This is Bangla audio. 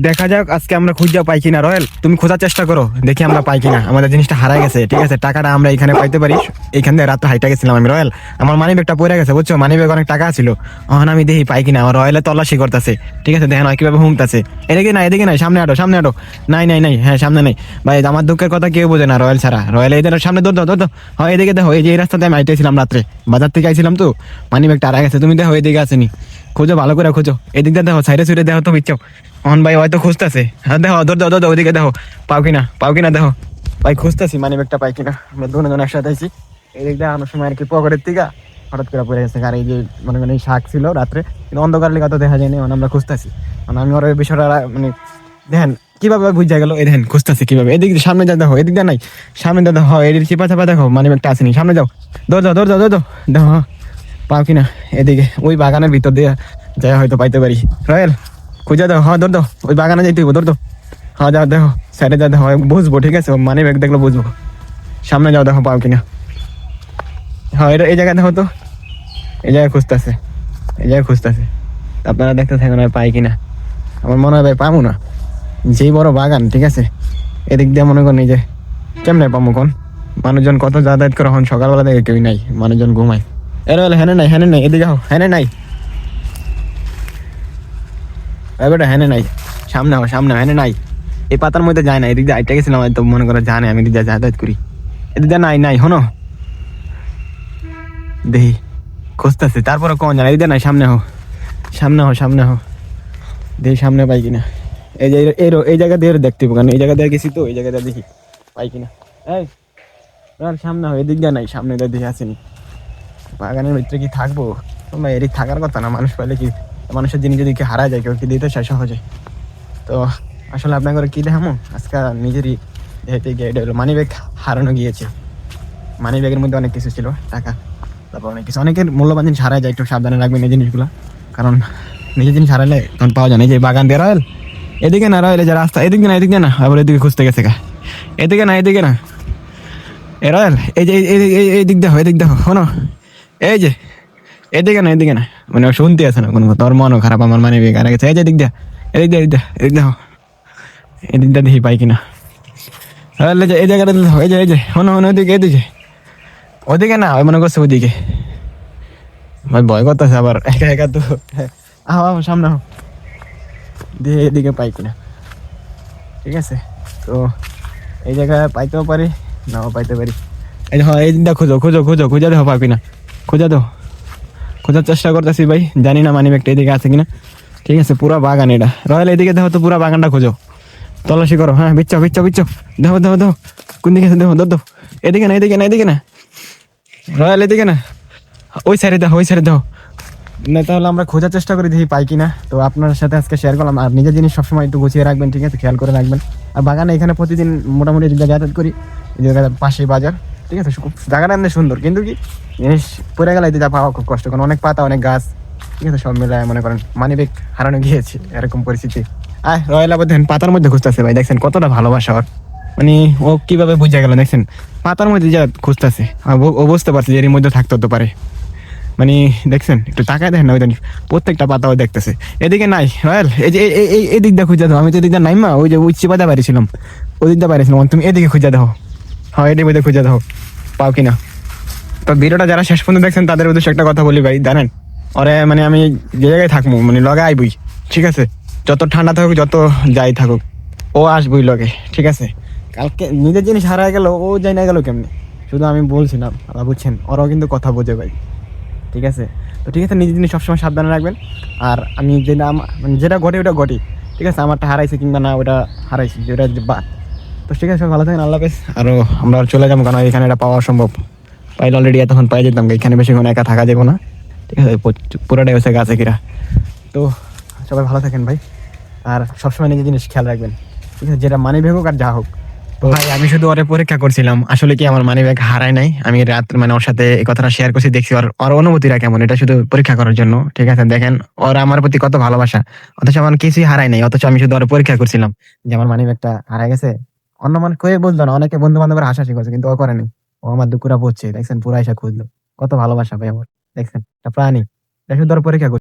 দেখা যাক আজকে আমরা খুঁজে পাই কিনা। রয়েল, তুমি খোঁজার চেষ্টা করো, দেখি আমরা পাই কিনা। আমাদের জিনিসটা হারাই গেছে, ঠিক আছে? টাকাটা আমরা এখানে পাইতে পারি। এইখান থেকে রাত্রে হাইটা গেছিলাম আমি। রয়েল, আমার মানি ব্যাগটা পড়ে গেছে, বুঝছো? মানি ব্যাগ অনেক টাকা ছিল। এখন আমি দেখি পাই কিনা। আমার রয়েলে তল্লাশি করতেছে, ঠিক আছে? দেখেন কিভাবে হুমতাছে। এদিকে না, এদিকে নাই, সামনে আটো, সামনে আটো। নাই নাই নাই, হ্যাঁ সামনে নাই। ভাই আমার দুঃখের কথা কেউ বোঝে না রয়েল ছাড়া। রয়েল এই সামনে দৌড় দাও, দৌড় দাও। হ্যাঁ এদিকে দেখো, এই যে এই রাস্তাতে আমি হাইটেছিলাম রাত্রে, বাজার থেকে আইছিলাম তো। মানি ব্যাগটা হারা গেছে, তুমি দেখো এদিকে আসেনি। খোঁজো, ভালো করে খোঁজো। এদিকটা দেখো, সাইডে সুইডে দেখো তো বিচ্ছো। অন ভাই হয়তো খুঁজতেছে। হ্যাঁ দেখো, দৌড় দাও, দৌড় দাও, ওইদিকে দেখো পাও কিনা, পাও কিনা দেখো। ভাই খুঁজতেছি মানি ব্যাগটা পাই কিনা। আমরা দুজন একসাথে আইছি। এদিক দিয়ে আনার সময় আর কি পকেটের থেকে হঠাৎ করে পড়ে গেছে। আর এই যে মনে করেন এই শাক ছিল রাত্রে, কিন্তু অন্ধকার লেখা তো দেখা যায়নি। মানে আমরা খুঁজতেছি, মানে আমি ওর বিষয়টা মানে দেখেন কিভাবে বুঝা গেল। এই দেখেন খুঁজতেছি কিভাবে। এদিক দিয়ে সামনে যা দেখো, এদিক দিয়ে নাই, সামনে যা দেখো, এদিকে চিপা চাপা দেখো, মানি ব্যাগটা আসেনি। সামনে যাও, দৌড় দাও, দৌড় দাও, দৌড় দাও, দেখো পাও কিনা। এদিকে ওই বাগানের ভিতর দিয়ে যাই হয়তো পাইতে পারি। রয়েল খুঁজে দাও, হ্যাঁ দৌড় দাও, ওই বাগানে যাইতে দৌড় দাও। হ্যাঁ যাও দেখো, সাইডে যা দেখো, বুঝবো, ঠিক আছে? মানি ব্যাগ দেখলে বুঝবো। সামনে যাও, দেখো পাও কিনা। হ্যাঁ এটা এই জায়গায় দেখো তো, এই জায়গায় খুঁজতেছে, এই জায়গায় খুঁজতেছে। আপনারা দেখতে থাকুন আর পাই কিনা। আমার মনে হয় ভাই পাবো না, যেই বড় বাগান, ঠিক আছে? এদিক দিয়ে মনে করেন এই যে কেমনে পাবো কোন? মানুষজন কত যাতায়াত করে, এখন সকালবেলা থেকে কেউ নাই, মানুষজন ঘুমায়। এর হলে হ্যানে নাই, হ্যানে নাই, এদিকে হ্যানে নাই, এবারে হ্যানে নাই, সামনে হও, সামনে হ্যানে নাই। এই পাতার মধ্যে যায় না, এদিক দিয়ে আইটা গেছিলাম হয়তো, মনে করে জানে আমি এদিক দিয়ে যাতায়াত করি। এদিক দিয়ে নাই, নাই হনো দেখি খুঁজতেছে, তারপরে কোন জানা। এদিক দিয়ে নাই, সামনে হো, সামনে হো, সামনে হো, দেখি সামনে পাই কিনা। এই যে এই জায়গা দিয়ে দেখতে পাবো, কারণ এই জায়গা দিয়ে গেছি তো, এই জায়গা দিয়ে দেখি পাই কিনা। এই সামনে হো, এদিক দিয়ে নাই, সামনে দিয়ে দেখে আসেনি। বাগানের ভিতরে কি থাকবো? তোমরা এদিক থাকার কথা না, মানুষ পাইলে কি, মানুষের জিনিস যদি কি হারা যায়, কেউ কি দিতে চায় সহজে? তো আসলে আপনাকে কি দেখামো আজকে নিজেরই হেঁটে গিয়ে, এটা হলো মানি ব্যাগ হারানো গিয়েছে। মানি ব্যাগের মধ্যে অনেক কিছু ছিল, টাকা, তারপর অনেক কিছু, অনেকের মূল্যবান জিনিস হারায় যায়। একটু সাবধানে রাখবেন এই জিনিসগুলো, কারণ নিজের জিনিস হারালে তখন পাওয়া যায় না। এই যে বাগান দিয়ে রয়েল, এদিকে না রয়েল, যে রাস্তা এদিকে না, এদিকে না, আবার এদিকে খুঁজতে গেছে গা। এদিকে না, এদিকে না, এ রয়েল, এই যে এই দিক দেখো, এদিক দেখো, শোনো, এই যে এদিকে না, এদিকে না, মানে ও শুনতে আছে না কোনো কথা, ওর মনও খারাপ, আমার মানে বেকার গেছে। এই যে এদিক দিয়া, এদিক দিয়া, এদিক দিয়া, এদিক দেখো, এদিক দিয়া দেখি পাই কিনা। এই জায়গাটা দেখো, এই যে শোনো, ওদিকে, এদিকে, ওদিকে না, ওই মনে করছে ওদিকে। ভাই ভয় করতেছে আবার একা একা তো। আহ সামনে আহ, দিয়ে এদিকে পাই কিনা, ঠিক আছে? তো এই জায়গায় পাইতেও পারি, নাও পাইতে পারি। এই দেখো, এই দিকটা খোঁজো, খোঁজো, খোঁজো, খুঁজে দেখো পাও কিনা, খোঁজা দাও। খোঁজার চেষ্টা করতেছি ভাই, জানি না মানি ব্যাগটা এদিকে আছে কিনা। ঠিক আছে, পুরা বাগান এটা। রয়েল এদিকে দেখো তো, পুরা বাগানটা খোঁজো, তল্লাশি করো। হ্যাঁ বিচ্ছো, বিচ্ছো, বিচ্ছো, দেখো, দেখো, দেখো কোন দিকে আছে, দেখো, দেখো, এদিকে না, এদিকে না, এদিকে না, রয়েল এদিকে না, ওই সাইডে দেখো, ওই সাইডে দেখো। না তাহলে আমরা খোঁজার চেষ্টা করি, দেখি পাই কিনা। তো আপনার সাথে আজকে শেয়ার করলাম। আর নিজের জিনিস সবসময় একটু গুছিয়ে রাখবেন, ঠিক আছে? খেয়াল করে রাখবেন। আর বাগানে এখানে প্রতিদিন মোটামুটি যাতায়াত করি, এই জায়গায় পাশেই বাজার, ঠিক আছে? জায়গাটা এমনি সুন্দর, কিন্তু কি জিনিস পড়ে গেলে যা পাওয়া খুব কষ্ট, কারণ অনেক পাতা, অনেক গাছ, ঠিক আছে? সব মিলায় মনে করেন মানি ব্যাগ হারানো গিয়েছে, এরকম পরিস্থিতি। আয় রয়েল আবার দেখেন পাতার মধ্যে খুঁজতেছে ভাই, দেখছেন কতটা ভালোবাসা ওর। মানে ও কিভাবে বুঝে গেল দেখছেন, পাতার মধ্যে যা খুঁজতেছে। ও বুঝতে পারছে যে এর মধ্যে থাকতে হতে পারে। মানে দেখছেন, একটু তাকায় দেখেন না, ওই প্রত্যেকটা পাতাও দেখতেছে। এদিকে নাই রয়েল, এই যে এই দিকটা খুঁজে দাও। আমি তো এদিকটা নাই মা, ওই যে উচ্চ পাতা পারিছিলাম, ওই দিকটা পারিছিলাম, তুমি এদিকে খুঁজে দাও। হ্যাঁ এদিকে মধ্যে খুঁজে দাও, পাও কিনা। তো ভিডিওটা যারা শেষ পর্যন্ত দেখছেন তাদের উদ্দেশ্যে একটা কথা বলি ভাই, জানেন ওরে মানে আমি যে জায়গায় থাকবো, মানে লগে আইবই, ঠিক আছে? যত ঠান্ডা থাকুক, যত যাই থাকুক, ও আসবই লগে, ঠিক আছে? কালকে নিজের জিনিস হারায় গেল, ও যাই না গেল কেমনে? শুধু আমি বলছিলাম, বুঝছেন? ওরাও কিন্তু কথা বোঝে ভাই, ঠিক আছে? তো ঠিক আছে, নিজের জিনিস সবসময় সাবধানে রাখবেন। আর আমি যেটা মানে যেটা ঘটে ওটা ঘটে, ঠিক আছে? আমারটা হারাইছে কিংবা না ওটা হারাইছি, যেটা বাদ। তো ঠিক আছে, ভালো থাকেন, আল্লাহ হাফেজ। আরও আমরা চলে যাবো, কারণ এখানে এটা পাওয়া সম্ভব। পাইলে অলরেডি এতক্ষণ পাই যেতাম, এখানে বেশিক্ষণ একা থাকা যাবো না, ঠিক আছে? পুরোটাই হচ্ছে গাছে কিরা। তো সবাই ভালো থাকেন ভাই, আর সবসময় নিজের জিনিস খেয়াল রাখবেন, ঠিক আছে? যেটা মানি ব্যাগ হোক আর যা হোক। তো ভাই আমি শুধু ওরে পরীক্ষা করছিলাম, আসলে কি আমার মানি ব্যাগ হারায় নাই। আমি রাত মানে ওর সাথে এই কথাটা শেয়ার করছি, দেখছি ওর অনুভূতিটা কেমন, এটা শুধু পরীক্ষা করার জন্য, ঠিক আছে? দেখেন ওর আমার প্রতি কত ভালোবাসা, অথচ আমার কিছুই হারায় নাই, অথচ আমি শুধু ওর পরীক্ষা করছিলাম যে আমার মানি ব্যাগটা হারায় গেছে। অন্য মানুষ কয়ে বলতো না, অনেকে বন্ধু বান্ধবের হাসাহাসি করছে, কিন্তু ও করেনি। ও আমার দুপুরা পড়ছে, দেখছেন? পুরা এসে খুঁজলো, কত ভালোবাসা ভাই আমার, দেখছেন? একটা প্রাণী, এটা শুধু ওর পরীক্ষা করছে।